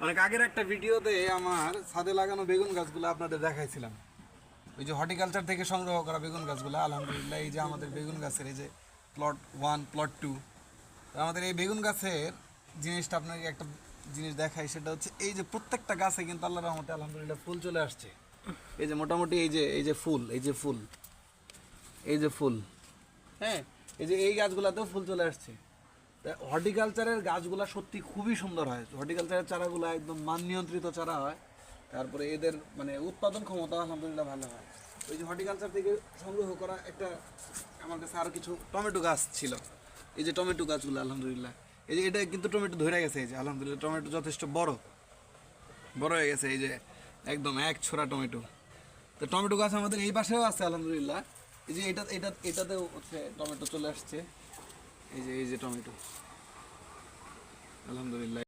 অনেক আগের একটা ভিডিওতে আমার ছাদে লাগানো বেগুন গাছগুলো আপনাদের দেখাইছিলাম। ওই যে হর্টিকালচার থেকে সংগ্রহ করা বেগুন গাছগুলো, আলহামদুলিল্লাহ এই যে আমাদের বেগুন গাছের এই যে প্লট 1 প্লট 2, আমাদের এই বেগুন গাছের জিনিসটা আপনাকে একটা জিনিস দেখাই, সেটা হচ্ছে এই যে প্রত্যেকটা গাছে কিন্তু আল্লাহর রহমতে আলহামদুলিল্লাহ ফুল চলে আসছে। এই যে মোটামুটি এই যে ফুল, এই যে ফুল, হ্যাঁ, এই যে এই গাছগুলাতেও ফুল চলে আসছে। হর্টিকালচারের গাছগুলা সত্যি খুবই সুন্দর হয়। হর্টিকালচারের চারাগুলো একদম মান নিয়ন্ত্রিত চারা হয়, তারপরে এদের মানে উৎপাদন ক্ষমতা আলহামদুলিল্লাহ ভালো হয়। ওই যে হর্টিকালচার থেকে সংগ্রহ করা একটা আমার কাছে আরও কিছু টমেটো গাছ ছিল। এই যে টমেটো গাছগুলো আলহামদুলিল্লাহ, এই যে এটা কিন্তু টমেটো ধরে গেছে, এই যে আলহামদুলিল্লাহ টমেটো যথেষ্ট বড় হয়ে গেছে, এই যে একদম এক ছোড়া টমেটো। তো টমেটো গাছ আমাদের এই পাশেও আছে আলহামদুলিল্লাহ। এই যে এটাতেও হচ্ছে টমেটো চলে আসছে, এই যে টমেটো আলহামদুলিল্লাহ।